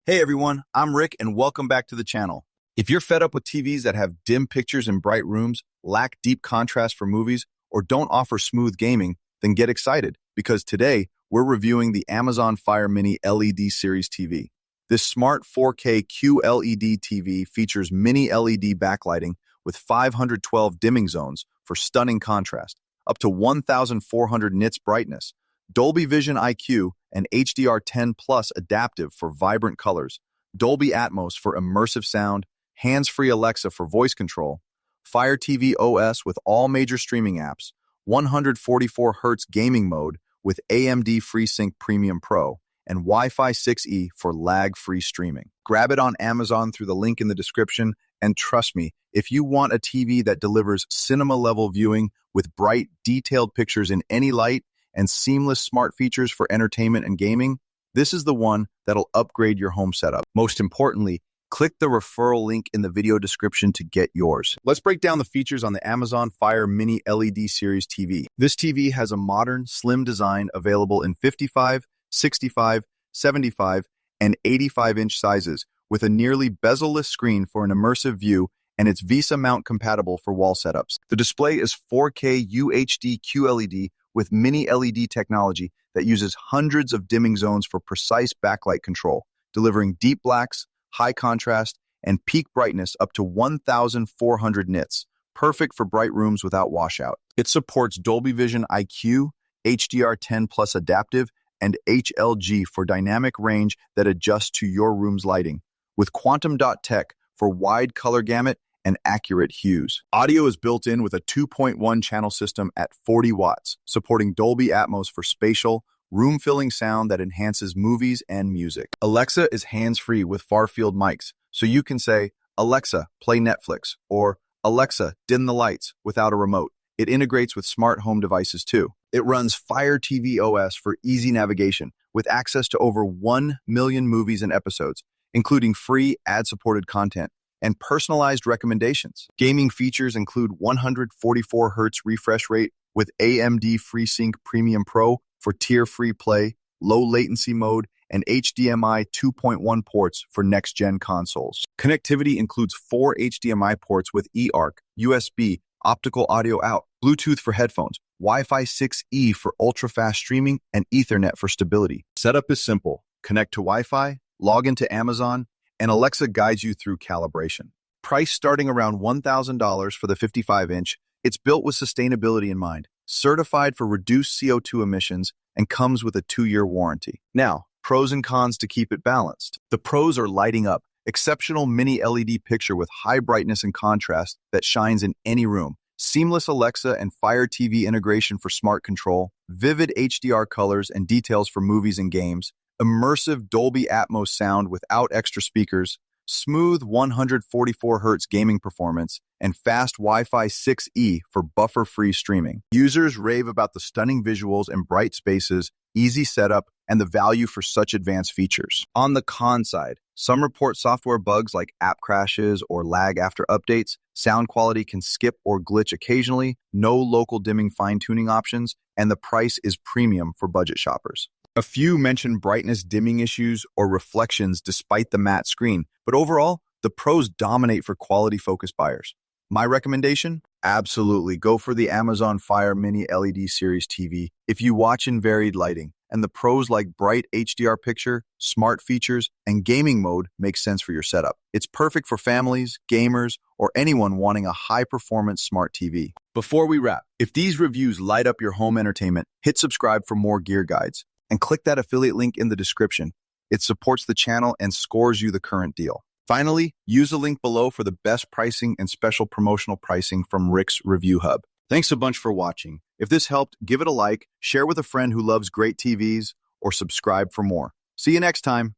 Hey everyone, I'm Rick and welcome back to the channel. If you're fed up with TVs that have dim pictures in bright rooms, lack deep contrast for movies, or don't offer smooth gaming, then get excited because today we're reviewing the Amazon Fire Mini LED Series TV. This smart 4K QLED TV features mini LED backlighting with 512 dimming zones for stunning contrast, up to 1,400 nits brightness, Dolby Vision IQ and HDR10 Plus adaptive for vibrant colors, Dolby Atmos for immersive sound, hands-free Alexa for voice control, Fire TV OS with all major streaming apps, 144Hz gaming mode with AMD FreeSync Premium Pro, and Wi-Fi 6E for lag-free streaming. Grab it on Amazon through the link in the description, and trust me, if you want a TV that delivers cinema-level viewing with bright, detailed pictures in any light, and seamless smart features for entertainment and gaming, this is the one that'll upgrade your home setup. Most importantly, click the referral link in the video description to get yours. Let's break down the features on the Amazon Fire Mini LED Series TV. This TV has a modern, slim design available in 55, 65, 75, and 85-inch sizes, with a nearly bezel-less screen for an immersive view, and it's VESA mount compatible for wall setups. The display is 4K UHD QLED with mini LED technology that uses hundreds of dimming zones for precise backlight control, delivering deep blacks, high contrast, and peak brightness up to 1,400 nits, perfect for bright rooms without washout. It supports Dolby Vision IQ, HDR10 Plus adaptive, and HLG for dynamic range that adjusts to your room's lighting, with Quantum Dot Tech for wide color gamut and accurate hues. Audio is built in with a 2.1 channel system at 40 watts, supporting Dolby Atmos for spatial, room-filling sound that enhances movies and music. Alexa is hands-free with far-field mics, so you can say, "Alexa, play Netflix," or "Alexa, dim the lights," without a remote. It integrates with smart home devices too. It runs Fire TV OS for easy navigation, with access to over 1 million movies and episodes, including free ad-supported content and personalized recommendations. Gaming features include 144Hz refresh rate with AMD FreeSync Premium Pro for tier-free play, low latency mode, and HDMI 2.1 ports for next-gen consoles. Connectivity includes 4 HDMI ports with eARC, USB, optical audio out, Bluetooth for headphones, Wi-Fi 6E for ultra-fast streaming, and Ethernet for stability. Setup is simple. Connect to Wi-Fi, log into Amazon, and Alexa guides you through calibration. Price starting around $1,000 for the 55-inch, it's built with sustainability in mind, certified for reduced CO2 emissions, and comes with a 2-year warranty. Now, pros and cons to keep it balanced. The pros are lighting up, exceptional mini LED picture with high brightness and contrast that shines in any room, seamless Alexa and Fire TV integration for smart control, vivid HDR colors and details for movies and games, immersive Dolby Atmos sound without extra speakers, smooth 144Hz gaming performance, and fast Wi-Fi 6E for buffer-free streaming. Users rave about the stunning visuals and bright spaces, easy setup, and the value for such advanced features. On the con side, some report software bugs like app crashes or lag after updates, sound quality can skip or glitch occasionally, no local dimming fine-tuning options, and the price is premium for budget shoppers. A few mention brightness dimming issues or reflections despite the matte screen, but overall, the pros dominate for quality-focused buyers. My recommendation? Absolutely, go for the Amazon Fire Mini LED Series TV if you watch in varied lighting, and the pros like bright HDR picture, smart features, and gaming mode make sense for your setup. It's perfect for families, gamers, or anyone wanting a high-performance smart TV. Before we wrap, if these reviews light up your home entertainment, hit subscribe for more gear guides. And click that affiliate link in the description. It supports the channel and scores you the current deal. Finally, use the link below for the best pricing and special promotional pricing from Rick's Review Hub. Thanks a bunch for watching. If this helped, give it a like, share with a friend who loves great TVs, or subscribe for more. See you next time.